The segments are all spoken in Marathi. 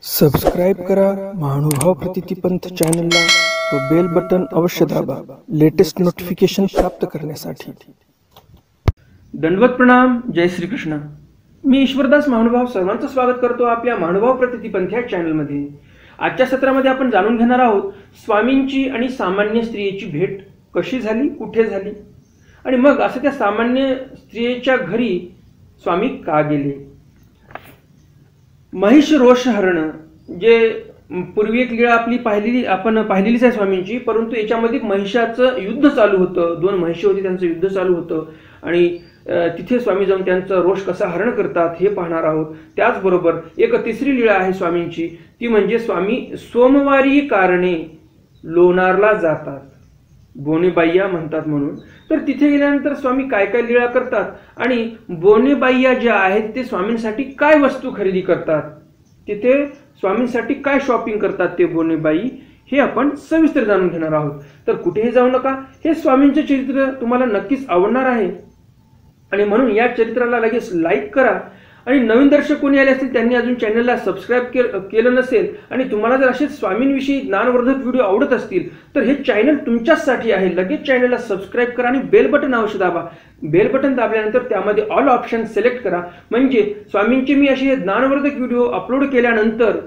सबस्क्राईब करा महानुभाव प्रतितीपंथ चॅनलला व बेल बटन अवश्य दाबा लेटेस्ट नोटिफिकेशन प्राप्त करण्यासाठी। दंडवत प्रणाम। जय श्री कृष्ण। मी ईश्वरदास महानुभाव सर्वांचं स्वागत करतो आपल्या महानुभाव प्रतितीपंथ या चॅनलमध्ये। आजच्या सत्रामध्ये आपण जाणून घेणार आहोत स्वामींची आणि सामान्य स्त्रियेची भेट कशी झाली, कुठे झाली आणि मग असं त्या सामान्य स्त्रियेच्या घरी स्वामी का गेले। महिष रोष हरण जे पूर्वी एक लीळा आपण पाहिलेलीच आहे स्वामींची, परंतु याच्यामध्ये महिषाचं युद्ध चालू होतं। दोन महिषी होती, त्यांचं युद्ध चालू होतं आणि तिथे स्वामी जाऊन त्यांचा रोष कसा हरण करतात हे पाहणार आहोत। त्याचबरोबर एक तिसरी लीळा आहे स्वामींची, ती म्हणजे स्वामी सोमवारी कारणे लोणारला जातात, बोनेबाईया म्हणतात म्हणून। तर तिथे गेल्यानंतर स्वामी काय काय लीळा करतात आणि बोनेबाईया ज्या आहेत ते स्वामींसाठी काय वस्तू खरेदी करतात, तिथे स्वामींसाठी काय शॉपिंग करतात ते बोनेबाई, हे आपण सविस्तर जाणून घेणार आहोत। तर कुठेही जाऊ नका, हे स्वामींचे चरित्र तुम्हाला नक्कीच आवडणार आहे आणि म्हणून या चरित्राला लगेच लाईक करा आणि नवीन दर्शक कोणी आले असतील त्यांनी अजून चॅनलला सबस्क्राईब केलं नसेल आणि तुम्हाला जर असे स्वामींविषयी ज्ञानवर्धक व्हिडिओ आवडत असतील तर हे चॅनल तुमच्यासाठी आहे। लगेच चॅनलला सबस्क्राईब करा आणि बेल बटन अवश्य दाबा। बेल बटन दाबल्यानंतर त्यामध्ये ऑल ऑप्शन सिलेक्ट करा, म्हणजे स्वामींचे मी असे ज्ञानवर्धक व्हिडिओ अपलोड केल्यानंतर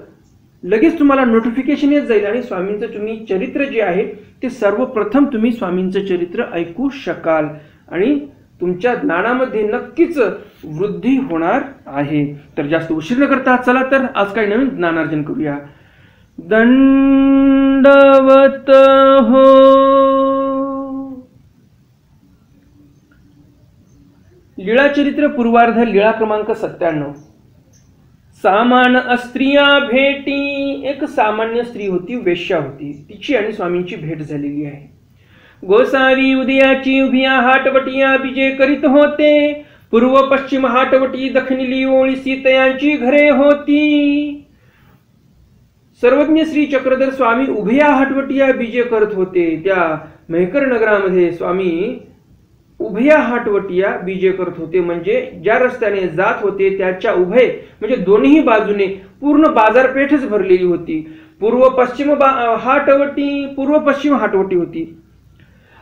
लगेच तुम्हाला नोटिफिकेशन येत जाईल आणि स्वामींचं तुम्ही चरित्र जे आहे ते सर्वप्रथम तुम्ही स्वामींचं चरित्र ऐकू शकाल आणि तुमच्या ज्ञानामध्ये नक्कीच वृद्धी होणार आहे। तर जास्त उशीर न करता चला तर आज काही नवीन ज्ञानार्जन करूया। दंडवत हो। लीळा चरित्र पूर्वार्ध लीळा क्रमांक 97। सामान स्त्रिया भेटी। एक सामान्य स्त्री होती, वेश्या होती, तिची आणि स्वामींची भेट झालेली आहे। गोसावी उदयाची उभिया हाटवटिया विजय करीत होते। पूर्व पश्चिम हाटवटी दखनिली ओळी सीतयांची घरे होती। सर्वज्ञ श्री चक्रधर स्वामी उभया हाटवटिया विजय करत होते। त्या मेहकर नगरामध्ये स्वामी उभया हाटवटिया विजय करत होते, म्हणजे ज्या रस्त्याने जात होते त्याच्या उभय म्हणजे दोन्ही बाजूने पूर्ण बाजारपेठच भरलेली होती। पूर्व पश्चिम हाटवटी होती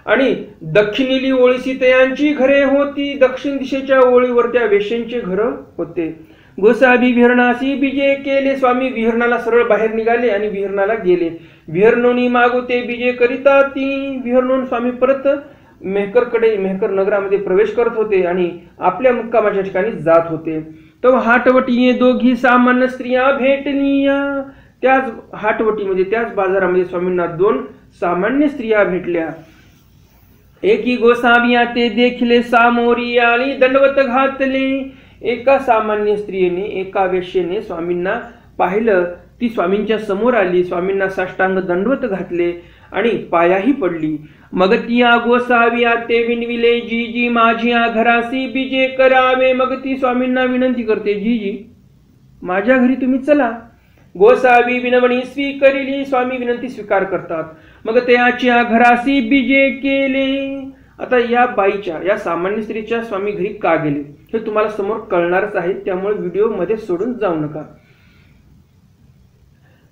आणि दक्षिणेली ओळी सीतयांची घरे होती। दक्षिण दिशेच्या ओळीवर त्या वेश्यांचे घर होते। गोसावी विहरणासी विजय केले। स्वामी विहरणाला सरळ बाहेर निघाले आणि विहरणाला गेले। विहरणोनी मागोते विजय करिता ती। विहरणोन स्वामी परत मेहकर नगरामध्ये प्रवेश करत होते आणि आपल्या मुक्कामाच्या ठिकाणी जात होते। तेव्हा हाटवटी दोघी सामान्य स्त्रिया भेटलिया। त्याच हाटवटीमध्ये त्याच बाजारामध्ये स्वामींना दोन सामान्य स्त्रिया भेटल्या। एकी गोसाविया ते देखले सामोरी आली दंडवत घातले। एका सामान्य स्त्रियेने एका वेश्येने स्वामींना पाहिलं, ती स्वामींच्या समोर आली, स्वामींना साष्टांग दंडवत घातले आणि पायाही पडली। मग तिया गोसाविया ते विनविले, जीजी माझ्या घरासी विजय करावे। मग ती स्वामींना विनंती करते, जीजी माझ्या घरी तुम्ही चला। गोसावी विनवणी स्वीकारिली। स्वामी विनंती स्वीकार करतात। मग त्याच्या घरासी विजय केले। आता या बाईच्या, या सामान्य स्त्रीच्या स्वामी घरी का गेले हे तुम्हाला समोर कळणारच आहे, त्यामुळे व्हिडिओ मध्ये सोडून जाऊ नका।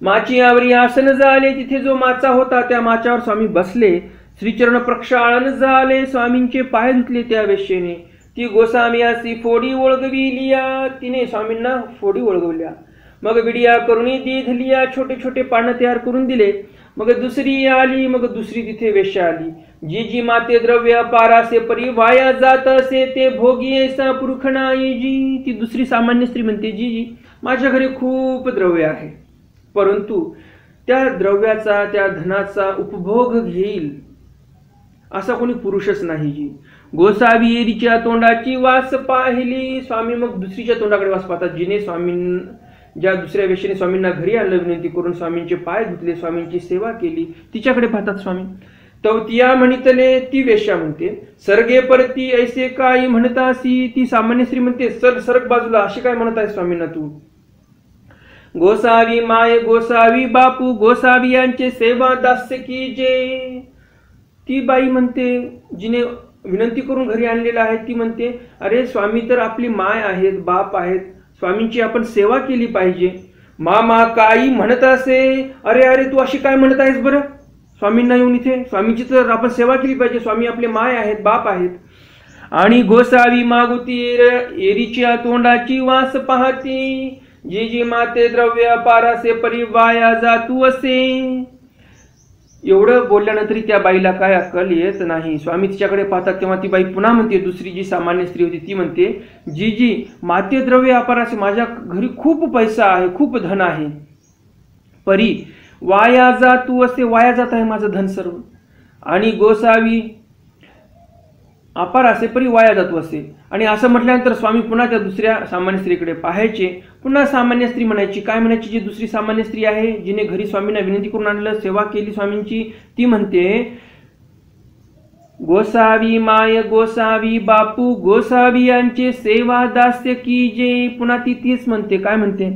माचीयावरी आसन झाले। तिथे जो माचा होता त्या माचावर स्वामी बसले। श्रीचरण प्रक्षालन झाले। स्वामींचे पाय धुतले त्या वेश्येने। ती गोसावियासी फोडी ओळगविलिया। तिने स्वामींना फोडी ओळगवल्या। मग विडिया करुणी दिधलिया। छोटे छोटे पानं तयार करून दिले। मग दुसरी आली, मग दुसरी तिथे वेश्या आली। जी जी माते द्रव्य पारासे परी वाया जात असे ते भोगी ऐसा पुरुष नाही जी। ती दुसरी सामान्य स्त्री म्हणते, जी जी माझ्या घरी खूप द्रव्य आहे, परंतु त्या द्रव्याचा, त्या धनाचा उपभोग घेईल असा कोणी पुरुषच नाही जी। गोसावी एरीच्या तोंडाची वास पाहिली। स्वामी मग दुसरीच्या तोंडाकडे वास पाहतात, जिने ज्या दुसऱ्या वेश्येने स्वामींना घरी आणलं, विनंती करून स्वामींचे पाय धुतले, स्वामींची सेवा केली, तिच्याकडे पाहतात स्वामी। तवतिया म्हणितले, ती वेश्या म्हणते, सरगे परती ऐसे काय म्हणतासी। ती सामान्य स्त्री म्हणते, सरक बाजूला, असे काय म्हणत आहे स्वामींना तू। गोसावी माय गोसावी बापू गोसावी यांचे सेवा दास्य कीजे। ती बाई म्हणते, जिने विनंती करून घरी आणलेला आहे, ती म्हणते, अरे स्वामी तर आपली माय आहेत, बाप आहेत, स्वामींची आपण सेवा केली पाहिजे। मामा काही म्हणत असे. अरे अरे तू अशी काय म्हणत आहेस बरं? स्वामींना येऊन इथे स्वामींची तर आपण सेवा केली पाहिजे. स्वामी आपले माय आहेत, बाप आहेत. आणि गोसावी मागुती एरीच्या तोंडाची वास पाहती. जी जी माते द्रव्य पारासे परी वाया जातू असे. एवढं बोलल्यानंतरही त्या बाईला काय अक्कल येत नाही. स्वामी तिच्याकडे पाहतात तेव्हा ती बाई पुन्हा म्हणते, दुसरी जी सामान्य स्त्री होती ती म्हणते, जी जी माते द्रव्य अपारासे, माझ्या घरी खूप पैसा आहे, खूप धन आहे, परी वाया जातू असे, वाया जात आहे माझं धन सर्व. आणि गोसावी अपार असे परी वाया जातो असे. आणि असं म्हटल्यानंतर स्वामी पुन्हा त्या दुसऱ्या सामान्य स्त्रीकडे पाहायचे. पुन्हा सामान्य स्त्री म्हणायची. काय म्हणायची? जी दुसरी सामान्य स्त्री आहे, जिने घरी स्वामींना विनंती करून आणलं, सेवा केली स्वामींची, ती म्हणते, गोसावी माय गोसावी बापू गोसावी यांचे सेवा दास्य की जे. पुन्हा ती तीच म्हणते. काय म्हणते?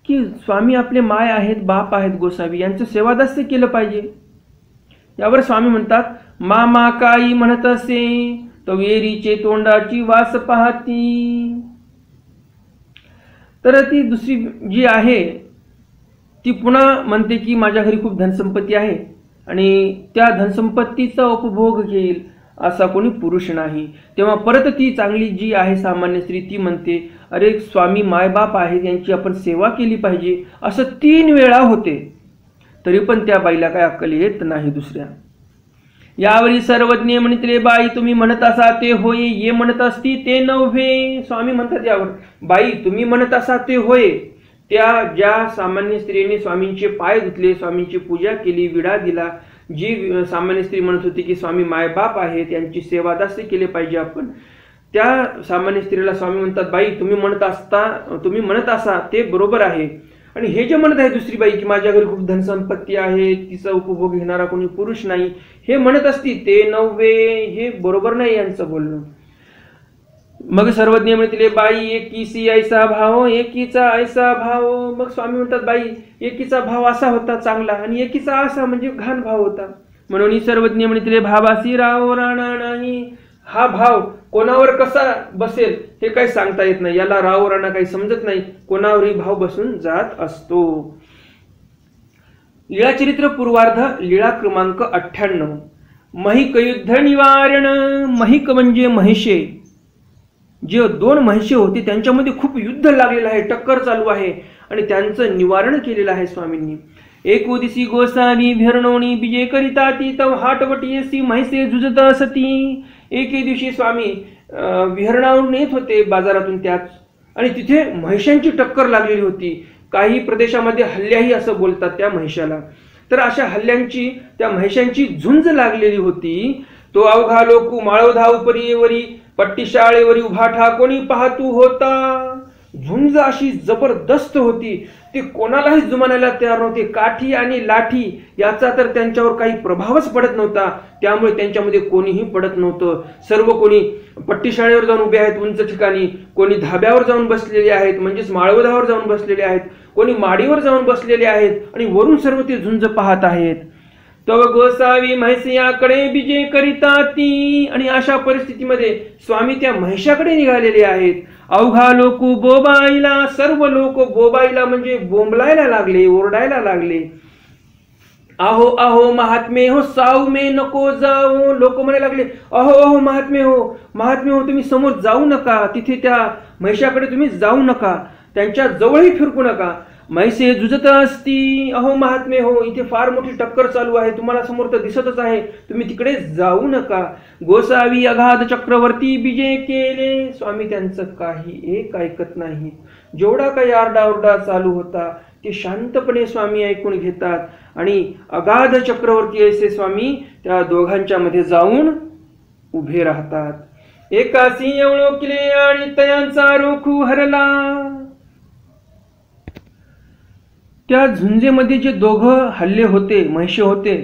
की स्वामी आपले माय आहेत, बाप आहेत गोसावी, यांचं सेवादास्य केलं पाहिजे. यावर स्वामी म्हणतात, मामा काही म्हणत असे, तो वेरीचे तोंडाची वास पाहती. तर ती दुसरी जी आहे ती पुन्हा म्हणते की माझ्या घरी खूप धनसंपत्ती आहे आणि त्या धनसंपत्तीचा उपभोग घेईल असा कोणी पुरुष नाही. तेव्हा परत ती चांगली जी आहे सामान्य स्त्री ती म्हणते, अरे स्वामी मायबाप आहेत, यांची आपण सेवा केली पाहिजे. असं 3 वेळा होते, तरी पण त्या बाईला काय अक्कल येत नाही दुसऱ्या. यावरी सर्वज्ञ म्हणितले, बाई तुम्ही म्हणत असा ते होय, ये म्हणत असती ते नव्हे. स्वामी म्हणतात यावर, बाई तुम्ही म्हणत असा ते होय. त्या ज्या सामान्य स्त्रीने स्वामींचे पाय धुतले, स्वामींची पूजा केली, विडा दिला, जी सामान्य स्त्री म्हणत होती की स्वामी मायबाप आहेत, यांची सेवा दास्य केले पाहिजे आपण, त्या सामान्य स्त्रीला स्वामी म्हणतात, बाई तुम्ही म्हणत असा ते बरोबर आहे. आणि हे जे म्हणत आहे दुसरी बाई की माझ्या घरी खूप धनसंपत्ती आहे, तिचा उपभोग घेणारा कोणी पुरुष नाही, हे म्हणत असती ते नव्हे, हे बरोबर नाही यांचं बोलणं. मग सर्वज्ञ म्हणतील, बाई एकीसी ऐसा भाव, एकीचा ऐसा भाव. मग स्वामी म्हणतात, बाई एकीचा भाव असा होता चांगला आणि एकीचा असा म्हणजे घाण भाव होता. म्हणून सर्वज्ञ म्हणतील, भावासी राव राणा नाही. हा भाव कोणावर कसा बसेल हे काही सांगता येत नाही. याला राव राणा काही समजत नाही, कोणावरही भाव बसून जात असतो. लीळाचरित्र पूर्वार्ध, लीळा क्रमांक 98. महिक युद्ध निवारण. महिक म्हणजे महिषे. जे 2 महिषे होते त्यांच्यामध्ये खूप युद्ध लागलेलं आहे, टक्कर चालू आहे आणि त्यांचं निवारण केलेलं आहे स्वामींनी. एकोदिसी गोसावी भेरणोणी बिजे करिता ती तव हाटवटीसी म्हैसे झुजत असती. एके दिवशी स्वामी विहरणावरून येत होते बाजारातून त्याच, आणि तिथे म्हैशांची टक्कर लागलेली होती. काही प्रदेशामध्ये हल्ल्याही असं बोलतात त्या म्हैशाला. तर अशा हल्ल्यांची, त्या म्हैशांची झुंज लागलेली होती. तो अवघा लोकू माळवधा उपरीवरी पट्टी शाळेवरी उभा ठाकोणी पाहतू होता. झुंज अशी जबरदस्त होती, ते कोणालाही जुमानायला तयार नव्हते. काठी आणि लाठी याचा तर त्यांच्यावर काही प्रभावच पडत नव्हता, त्यामुळे त्यांच्यामध्ये कोणीही पडत नव्हतं. सर्व कोणी पट्टी शाळेवर जाऊन उभे आहेत उंच ठिकाणी, कोणी धाब्यावर जाऊन बसलेले आहेत म्हणजेच माळवधावर जाऊन बसलेले आहेत, कोणी माडीवर जाऊन बसलेले आहेत आणि वरून सर्व ते झुंज पाहत आहेत. तव गोसावी म्हैसियाकडे बिजे करिता ती. आणि अशा परिस्थितीमध्ये स्वामी त्या म्हैशाकडे निघालेले आहेत. अवघा लोक बोबाईला. सर्व लोक बोबाईला म्हणजे बोंबलायला लागले, ओरडायला लागले. अहो अहो महात्मे हो, साऊ मे नको जाऊ. लोक म्हणायला लागले, अहो अहो महात्मे हो, महात्मे हो, तुम्ही समोर जाऊ नका, तिथे त्या म्हैशाकडे तुम्ही जाऊ नका, त्यांच्या जवळही फिरकू नका. म्हैसे झुजत असती. अहो महात्मे हो, इथे फार मोठी टक्कर चालू आहे, तुम्हाला समोर तर दिसतच आहे, तुम्ही तिकडे जाऊ नका. गोसावी अगाध चक्रवर्ती बिजे केले. स्वामी त्यांचं काही एक ऐकत नाही. जेवढा काही आरडाओरडा चालू होता ते शांतपणे स्वामी ऐकून घेतात आणि अगाध चक्रवर्ती असे स्वामी त्या दोघांच्या मध्ये जाऊन उभे राहतात. एकासी एवढो केले आणि तयांचा रोखू हरला. त्या झुंजेमध्ये जे 2 हल्ले होते, महिषे होते,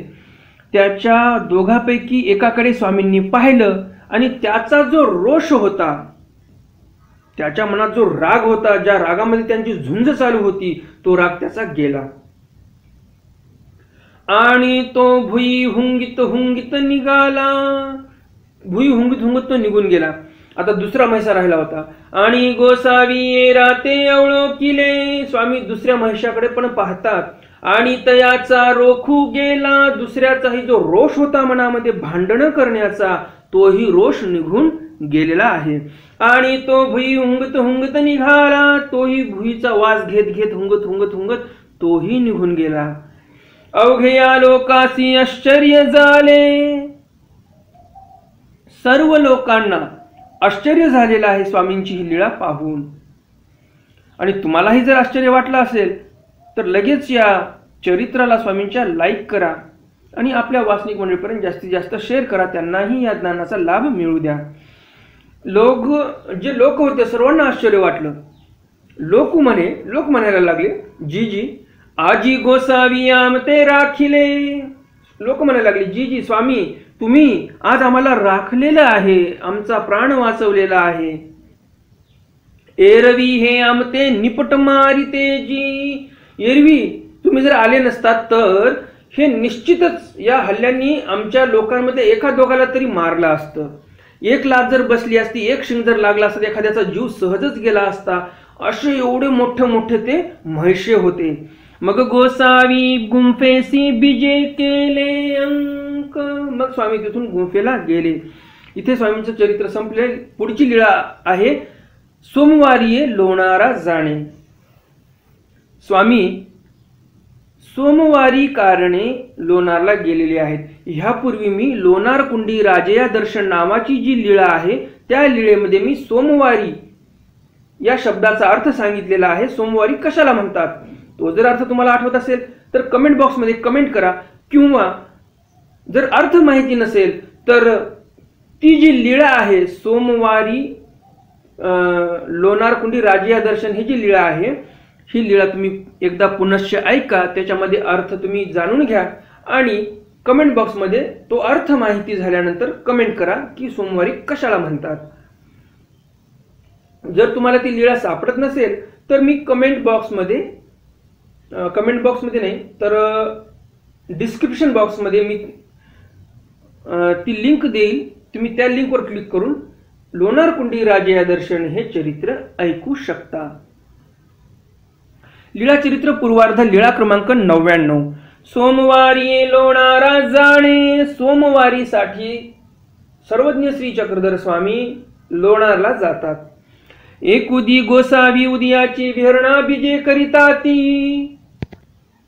त्याच्या दोघांपैकी एकाकडे स्वामींनी पाहिलं आणि त्याचा जो रोष होता, त्याच्या मनात जो राग होता, ज्या रागामध्ये त्यांची झुंज चालू होती, तो राग त्याचा गेला आणि तो भुई हुंगित हुंगित निघाला. भुई हुंगित हुंगित तो निघून गेला. आता दुसरा म्हैसा राहिला होता. आणि गोसावी ये राते अवळोकिले. स्वामी दुसऱ्या म्हैशाकडे पण पाहतात आणि तयाचा रोखू गेला. दुसऱ्याचाही जो रोष होता मनामध्ये भांडणं करण्याचा, तोही रोष निघून गेलेला आहे. आणि तो भुई हुंगत हुंगत निघाला. तोही भुईचा वास घेत घेत हुंगत हुंगत हुंगत तोही निघून गेला. अवघ्या लोकासी आश्चर्य झाले. सर्व लोकांना आश्चर्य झालेलं आहे स्वामींची ही लीळा पाहून. आणि तुम्हालाही जर आश्चर्य वाटलं असेल तर लगेच या चरित्राला स्वामींच्या लाईक करा आणि आपल्या वाचनिक मंडळीपर्यंत जास्तीत जास्त शेअर करा. त्यांनाही या ज्ञानाचा लाभ मिळू द्या. जे लोक होते सर्वांना आश्चर्य वाटलं. लोक म्हणायला लागले, जी जी आजी गोसावी आम ते राखिले. लोक म्हणायला लागले, जी जी स्वामी तुम्ही आज आम्हाला राखलेलं आहे, आमचा प्राण वाचवलेला आहे. एरवी हे आमते निपट मारिते जी. एरवी तुम्ही जर आले नसतात तर हे निश्चितच या हल्ल्यांनी आमच्या लोकांमध्ये एका दोघाला तरी मारलं असतं. एक लात जर बसली असती, एक शिंग जर लागला असता, एखाद्याचा जीव सहजच गेला असता. असे एवढे मोठे ते म्हैसे होते. मग गोसावी गुंफेसी बिजे केले अंक. मग स्वामी तिथून गुंफेला गेले. इथे स्वामींचं चरित्र संपले. पुढची लीळा आहे सोमवारी लोणारा जाणे. स्वामी सोमवारी कारणे लोणारला गेलेले आहेत. ह्यापूर्वी मी लोणार कुंडी राजया दर्शन नावाची जी लीळा आहे त्या लीळेमध्ये मी सोमवारी या शब्दाचा अर्थ सांगितलेला आहे. सोमवारी कशाला म्हणतात तो जर अर्थ तुम्हाला आठवत असेल तर कमेंट बॉक्समध्ये कमेंट करा. किंवा जर अर्थ माहिती नसेल तर ती जी लीळा आहे सोमवारी लोणार कुंडी राजया दर्शन ही जी लीळा आहे, ही लीळा तुम्ही एकदा पुनश्च ऐका. त्याच्यामध्ये अर्थ तुम्ही जाणून घ्या आणि कमेंट बॉक्समध्ये तो अर्थ माहिती झाल्यानंतर कमेंट करा की सोमवारी कशाला म्हणतात. जर तुम्हाला ती लीळा सापडत नसेल तर मी कमेंट बॉक्समध्ये नाही तर डिस्क्रिप्शन बॉक्समध्ये मी ती लिंक देईल. तुम्ही त्या लिंकवर क्लिक करून लोणार कुंडी राजया दर्शन हे चरित्र ऐकू शकता. लीळा चरित्र पूर्वार्ध लीळा क्रमांक 99. सोमवारी लोणारा जाणे. सोमवारीसाठी सर्वज्ञ श्री चक्रधर स्वामी लोणारला जातात. एकुदी गोसावी उदयाची विहरणा बिजे करिता ती.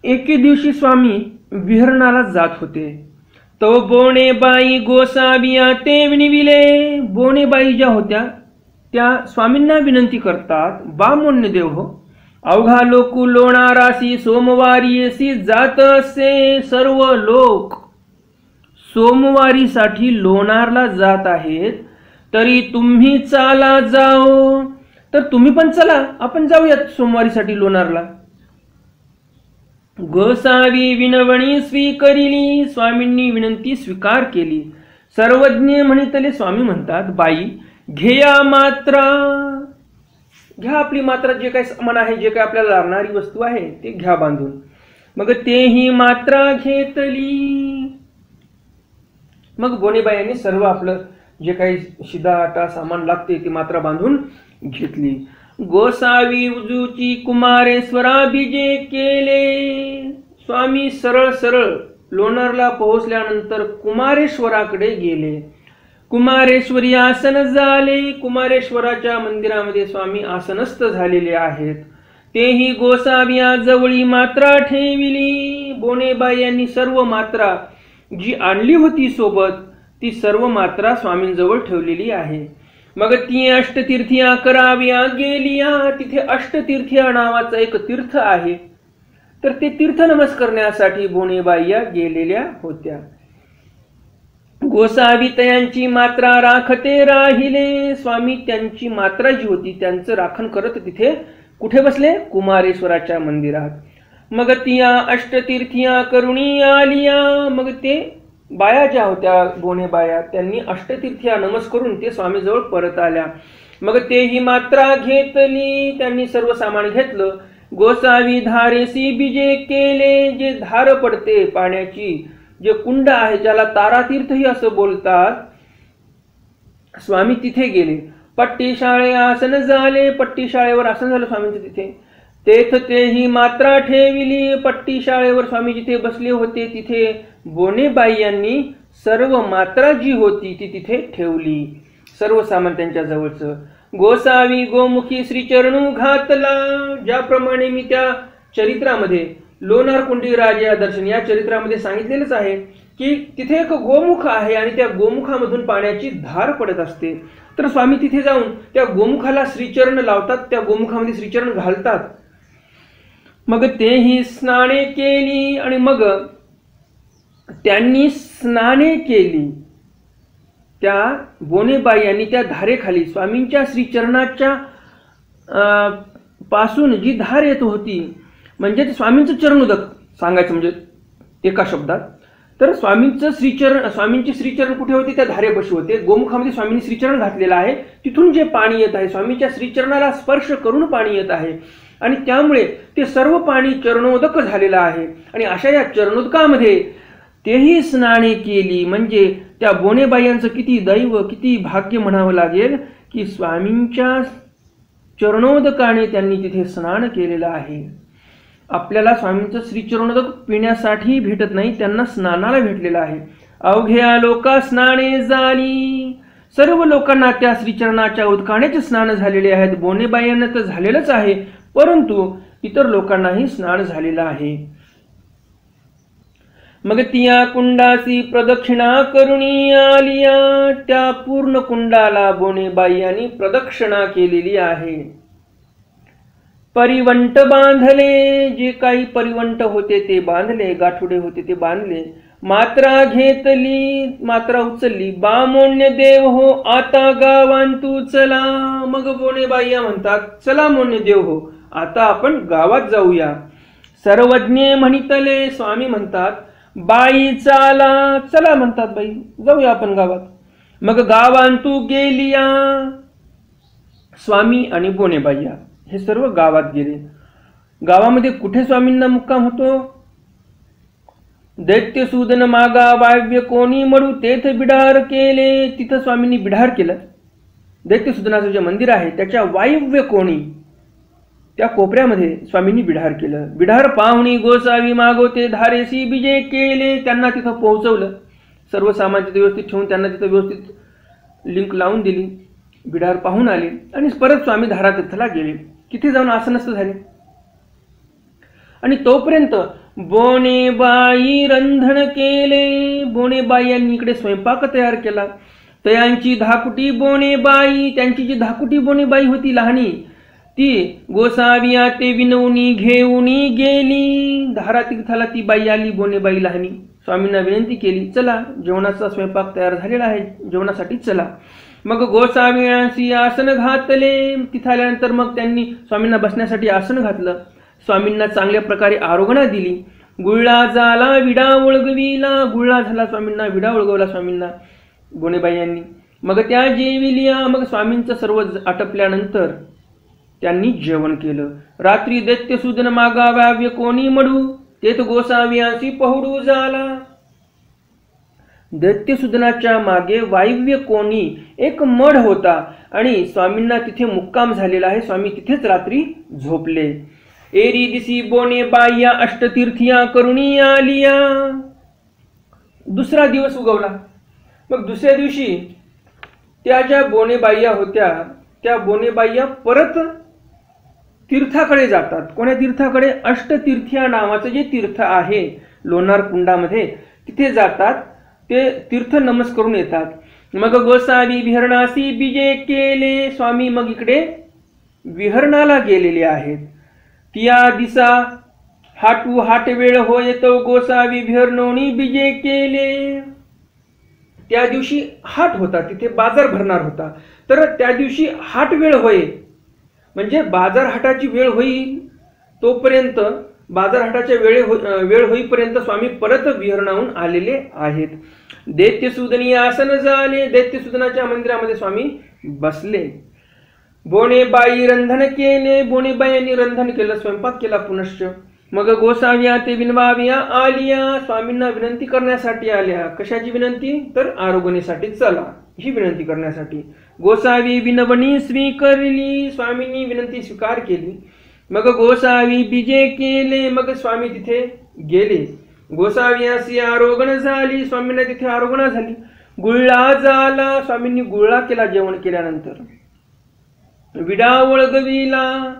एके दिवशी स्वामी विहरणाला जात होते. तो बोणेबाई गोसाविया ते विनविले. बोणेबाई ज्या होत्या त्या स्वामींना विनंती करतात, बामोन्य देव हो, अवघा लोकू लोणारासी सोमवारी येसी जात असे. सर्व लोक सोमवारीसाठी लोणारला जात आहेत, तरी तुम्ही चाला जाओ. तर तुम्ही पण चला, आपण जाऊयात सोमवारीसाठी लोणारला. गोसावी विनवणी स्वीकरिली. स्वामींनी विनंती स्वीकार केली. सर्वज्ञ म्हणितले स्वामी म्हणतात, बाई घेया मात्रा. घ्या आपली मात्रा, जे काही सामान आहे, जे काही आपल्याला लागणारी वस्तू आहे ते घ्या बांधून. मग तेही मात्रा घेतली. मग बोणेबाईंनी सर्व आपलं जे काही शिदा आटा सामान लागते ती मात्रा बांधून घेतली. गोसावी उजूची कुमारेश्वरा बिजे केले. स्वामी सरळ सरळ लोणारला पोहोचल्यानंतर कुमारेश्वराकडे गेले. कुमारेश्वरी आसन झाले. कुमारेश्वराच्या मंदिरामध्ये स्वामी आसनस्थ झालेले आहेत. तेही गोसाविया जवळी मात्रा ठेविली. बोणेबाई यांनी सर्व मात्रा जी आणली होती सोबत ती सर्व मात्रा स्वामींजवळ ठेवलेली आहे. मग ती अष्टतीर्थिया कराव्या गेलिया. तिथे अष्टतीर्थिया नावाचा एक तीर्थ आहे, तर ते तीर्थ नमस्कारण्यासाठी बोणेबाई या गेलेल्या होत्या. गोसावी तयांची मात्रा राखते राहिले. स्वामी त्यांची मात्रा जी होती त्यांचं राखण करत तिथे कुठे बसले? कुमारेश्वराच्या मंदिरात. मग तिया अष्टतीर्थिया करुणी आलिया. मग ते बाया ज्या होत्या बोणेबाया त्यांनी अष्टतीर्थिया नमस्कारून ते स्वामीजवळ परत आल्या. मग तेही मात्रा घेतली. त्यांनी सर्व सामान घेतलं. गोसावी धारेसी बिजे केले. जे धार पडते पाण्याची, जे कुंड आहे ज्याला तारातीर्थही असं बोलतात, स्वामी तिथे गेले. पट्टीशाळे आसन झाले, पट्टीशाळेवर आसन झालं स्वामींचं तिथे. तेथ तेही मात्रा ठेविली, पट्टीशाळेवर स्वामी जिथे बसले होते तिथे बोनेबाई यांनी सर्व मात्रा जी होती ती तिथे ठेवली, सर्व सामान त्यांच्या जवळचं. गोसावी गोमुखी श्रीचरणू घातला, ज्याप्रमाणे मी त्या चरित्रामध्ये लोणार कुंडी राजा दर्शन या चरित्रामध्ये सांगितलेलंच आहे की तिथे एक गोमुख आहे आणि त्या गोमुखामधून पाण्याची धार पडत असते. तर स्वामी तिथे जाऊन त्या गोमुखाला श्रीचरण लावतात, त्या गोमुखामध्ये श्रीचरण घालतात. मग तेही स्नाने केली आणि मग त्यांनी स्नाने केली. त्या बोनेबाई यांनी त्या धारेखाली स्वामींच्या श्रीचरणाच्या पासून जी धार येत होती, म्हणजे स्वामींचं चरणोदक सांगायचं म्हणजे एका शब्दात, तर स्वामींचं श्रीचरण, स्वामींचे श्रीचरण कुठे होते? त्या धारेपाशी होते. गोमुखामध्ये स्वामींनी श्रीचरण घातलेलं आहे, तिथून जे पाणी येत आहे स्वामींच्या श्रीचरणाला स्पर्श करून पाणी येत आहे आणि त्यामुळे ते सर्व पाणी चरणोदक झालेलं आहे. आणि अशा या चरणोदकामध्ये तेही स्नाने केली, म्हणजे त्या बोनेबाई यांचं किती दैव, किती भाग्य म्हणावं लागेल की स्वामींच्या चरणोदकाने त्यांनी तिथे स्नान केलेलं आहे. आपल्याला स्वामींचं श्रीचरणोदक पिण्यासाठी भेटत नाही, त्यांना स्नानाला भेटलेलं आहे. अवघ्या लोका स्नाने झाली, सर्व लोकांना त्या श्रीचरणाच्या उदकानेच स्नान झालेले आहेत. बोनेबाई यांना तर झालेलंच आहे, परंतु इतर लोकांनाही स्नान झालेलं आहे. मग तिया कुंडासी प्रदक्षिणा करुणी आलिया, त्या पूर्ण कुंडाला बोनेबाई यांनी प्रदक्षिणा केलेली आहे. परिवंट बांधले, जे काही परिवंट होते ते बांधले, गाठोडे होते ते बांधले. मात्रा घेतली, मात्रा उचलली. बामोन्य देव हो आता गावांतू चला. मग बोनेबाई म्हणतात, चला मोन्य देव हो, आता आपण गावात जाऊया. सर्वज्ञ म्हणितले, स्वामी म्हणतात, बाई चाला, चला म्हणतात बाई, जाऊया आपण गावात. मग गावांतू गेलिया, स्वामी आणि बोनेबाई हे सर्व गावात गेले. गावामध्ये कुठे स्वामींना मुक्काम होतो? दैत्यसूदन मागा वायव्य कोणी मडू तेथ बिडार केले, तिथं स्वामींनी बिडार केलं. दैत्यसूदनाचं जे मंदिर आहे त्याच्या वायव्य कोणी त्या कोपऱ्यामध्ये स्वामींनी बिडार केलं. बिडार पाहुणी गोसावी मागोते धारेसी बिजे केले, त्यांना तिथं पोहोचवलं. सर्व सामान तिथे व्यवस्थित ठेवून त्यांना तिथं व्यवस्थित लिंक लावून दिली. बिडार पाहून आले आणि परत स्वामी धारातीर्थला गेले. तिथे जाऊन आसनस्थ झाले आणि तोपर्यंत बोनेबाई रंधन केले. बोनेबाई यांनी इकडे स्वयंपाक तयार केला. तयांची धाकुटी बोनेबाई, त्यांची जी धाकुटी बोनेबाई होती लहानी, ती गोसाविया ते विनवणी घेऊनी गेली. धारातीर्थाला ती बाई आली, बोनेबाई लहानी. स्वामींना विनंती केली, चला जेवणाचा स्वयंपाक तयार झालेला आहे, जेवणासाठी चला. मग गोसावियांशी आसन घातले. तिथे आल्यानंतर मग त्यांनी स्वामींना बसण्यासाठी आसन घातलं. स्वामींना चांगल्या प्रकारे आरोगणा दिली. गुळला झाला विडा ओळगविला, गुळला झाला स्वामींना, विडा ओळगवला स्वामींना बोनेबाई यांनी. मग त्या जेविलिया. मग स्वामींचं सर्व आटपल्यानंतर त्यांनी जेवण केलं. रात्री दैत्यसूदन मागा वाव्य कोणी मडू तेथ गोसावियांशी पहुडू झाला. दैत्यसूदनाच्या मागे वायव्य कोणी एक मढ होता आणि स्वामींना तिथे मुक्काम झालेला आहे. स्वामी तिथेच रात्री झोपले. एरी दिसी बोनेबाई या अष्टतीर्थिया करुणी आलिया. दुसरा दिवस उगवला. मग दुसऱ्या दिवशी त्या ज्या बोनेबाई होत्या त्या बोनेबाई परत तीर्थाकडे जातात. कोण्या तीर्थाकडे? अष्टतीर्थिया नावाचं जे तीर्थ आहे लोणार कुंडामध्ये, तिथे जातात. ते तीर्थ नमस्कार करून येतात. मग गोसावी विहरणासी बिजे केले. स्वामी मग इकडे विहरणाला गेलेले आहेत. तिया दिसा हाटू हाट वेळ होय तो गोसावी विहरणोनी बिजे केले. त्या दिवशी हाट होता, तिथे बाजार भरणार होता. तर त्या दिवशी हाट वेळ होय म्हणजे बाजार हाटाची वेळ होईल, तोपर्यंत बाजार हाटाच्या वेळ होईपर्यंत स्वामी परत विहरणाहून आलेले आहेत. दैत्यसूदनी आसन झाले. दैत्यसूदनाच्या मंदिरामध्ये स्वामी बसले. बोनेबाई रंधन केले. बोनेबाई यांनी रंधन केलं, स्वयंपाक केला पुनश्च. मग गोसाव्या ते विनवाव्या आलिया. स्वामींना विनंती करण्यासाठी आल्या. कशाची विनंती? तर आरोग्यासाठी चला ही विनंती करण्यासाठी. गोसावी विनवणी स्वीकारली, स्वामींनी विनंती स्वीकार केली. मग गोसावी बीजे केले, मग स्वामी तिथे गेले. गोसावी अशी आरोगण झाली, स्वामींना तिथे आरोगणा झाली. गुळला झाला, स्वामींनी गुळला केला जेवण केल्यानंतर. विडा वळगविला,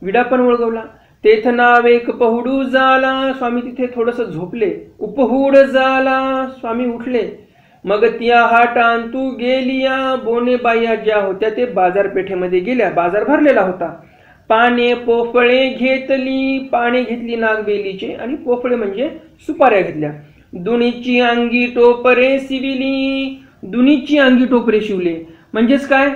विडा पण वळगवला. तेथ नावेक पहुडू झाला, स्वामी तिथे थोडस झोपले. उपहूड झाला, स्वामी उठले. मग त्या हाटांतू गेलिया, बोनेबाया ज्या होत्या ते बाजारपेठेमध्ये गेल्या. बाजार भरलेला होता. पाने पोफळे घेतली, पाने घेतली नागबेलीचे, आणि पोफळे म्हणजे सुपाऱ्या घेतल्या. दुनीची अंगी टोपरे शिविली, दुनीची अंगी टोपरे शिवले. म्हणजेच काय,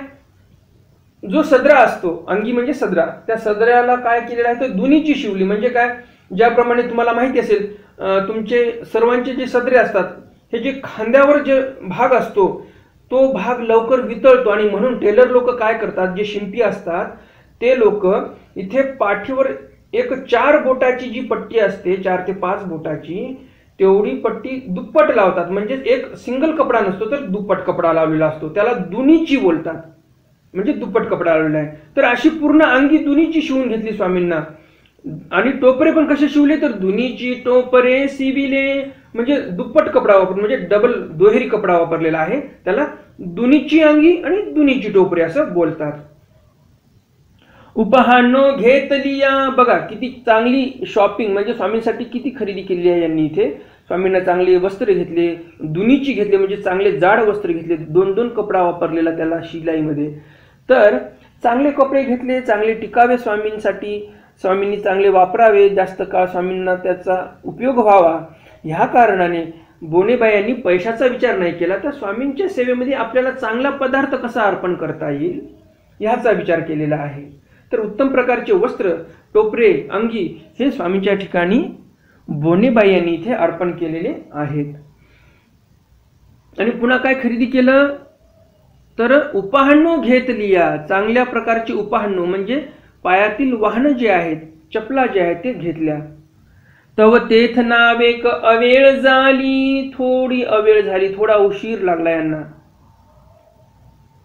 जो सदरा असतो, अंगी म्हणजे सदरा, त्या सदऱ्याला काय केलेलं आहे तर दुनीची शिवली. म्हणजे काय, ज्याप्रमाणे तुम्हाला माहिती असेल तुमचे सर्वांचे जे सदरे असतात, हे जे खांद्यावर जे भाग असतो तो भाग लवकर वितळतो, आणि म्हणून टेलर लोक काय करतात, जे शिंपी असतात ते लोक इथे पाठीवर एक 4 बोटाची जी पट्टी असते, 4 ते 5 बोटाची, तेवढी पट्टी दुप्पट लावतात. म्हणजे एक सिंगल कपडा नसतो तर दुप्पट कपडा लावलेला असतो, त्याला दुनीची बोलतात. म्हणजे दुप्पट कपडा लावलेला आहे. तर अशी पूर्ण अंगी दुनीची शिवून घेतली स्वामींना. आणि टोपरे पण कसे शिवले तर दुनीची टोपरे शिविले, म्हणजे दुप्पट कपडा वापर, म्हणजे डबल दुहेरी कपडा वापरलेला आहे, त्याला दुनीची अंगी आणि दुनीची टोपरे असं बोलतात. उपहानो घेतलिया, बघा किती चांगली शॉपिंग, म्हणजे स्वामींसाठी किती खरेदी केली आहे यांनी इथे. स्वामींना चांगले वस्त्र घेतले, दुनीची घेतले म्हणजे चांगले जाड वस्त्र घेतले, 2-2 कपडा वापरलेला त्याला शिलाईमध्ये. तर चांगले कपडे घेतले, चांगले टिकावे स्वामींसाठी, स्वामींनी चांगले वापरावे, जास्त काळ स्वामींना त्याचा उपयोग व्हावा, ह्या कारणाने बोनेबायांनी पैशाचा विचार नाही केला, तर स्वामींच्या सेवेमध्ये आपल्याला चांगला पदार्थ कसा अर्पण करता येईल ह्याचा विचार केलेला आहे. तर उत्तम प्रकारचे वस्त्र, टोपरे, अंगी हे स्वामींच्या ठिकाणी बोनेबाई यांनी इथे अर्पण केलेले आहेत. आणि पुन्हा काय खरेदी केलं तर उपहानो घेतलिया, चांगल्या प्रकारची उपहानो म्हणजे पायातील वाहनं जे आहेत, चपला जे आहेत ते घेतल्या. तव तेथ नावेक अवेळ झाली, थोडी अवेळ झाली, थोडा उशीर लागला यांना.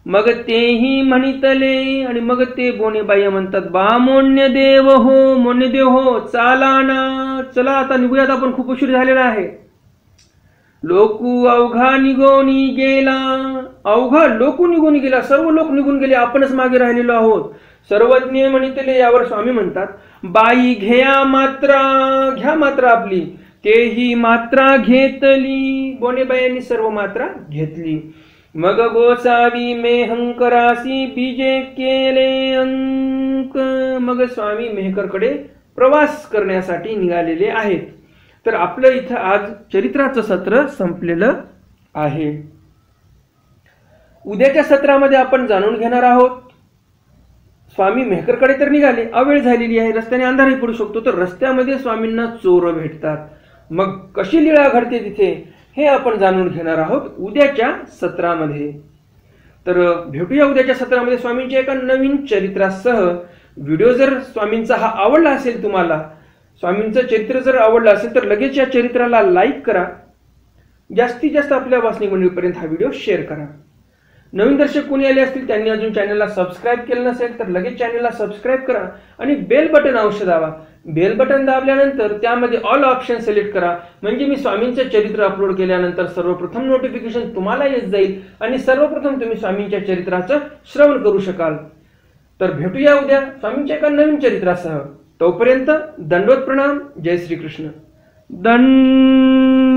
मग तेही म्हणितले, आणि मग ते बोनेबाई म्हणतात, बा मोन्यदेव हो, मोन्यदेव हो, चाला ना, चला आता निघूयात आपण, खूप उशीर झालेला आहे. लोकू अवघा निघून गेला, अवघा लोकू निघून गेला, सर्व लोक निघून गेले, आपणच मागे राहिलेलो आहोत. सर्वज्ञ म्हणितले, यावर स्वामी म्हणतात, बाई घ्या मात्रा, घ्या मात्रा आपली. तेही मात्रा घेतली, बोनेबाईंनी सर्व मात्रा घेतली. मग गोसावी मेहंकरासी बीजे केले अंक, मग स्वामी मेहकरकडे प्रवास करण्यासाठी निघालेले आहेत. तर आपलं इथं आज चरित्राचं सत्र संपलेलं आहे. उद्याच्या सत्रामध्ये आपण जाणून घेणार आहोत, स्वामी मेहकरकडे तर निघाले, अवेळ झालेली आहे, रस्त्याने अंधारही पडू शकतो, तर रस्त्यामध्ये स्वामींना चोर भेटतात. मग कशी लीळा घडते तिथे हे आपण जाणून घेणार आहोत उद्याच्या सत्रामध्ये. तर भेटूया उद्याच्या सत्रामध्ये स्वामींच्या एका नवीन चरित्रासह. व्हिडिओ जर स्वामींचा हा आवडला असेल, तुम्हाला स्वामींचं चरित्र जर आवडलं असेल तर लगेच या चरित्राला लाईक करा. जास्तीत जास्त आपल्या वाचनिक मंडळीपर्यंत हा व्हिडिओ शेअर करा. नवीन दर्शक कोणी आले असतील, त्यांनी अजून चॅनलला सबस्क्राईब केलं नसेल तर लगेच चॅनलला सबस्क्राईब करा आणि बेल बटन अवश्य दाबा. बेल बटन दाबल्यानंतर त्यामध्ये ऑल ऑप्शन सिलेक्ट करा, म्हणजे मी स्वामींचं चरित्र अपलोड केल्यानंतर सर्वप्रथम नोटिफिकेशन तुम्हाला येत जाईल आणि सर्वप्रथम तुम्ही स्वामींच्या चरित्राचं श्रवण करू शकाल. तर भेटूया उद्या स्वामींच्या एका नवीन चरित्रासह. तोपर्यंत दंडवत प्रणाम. जय श्री कृष्ण. दंडवत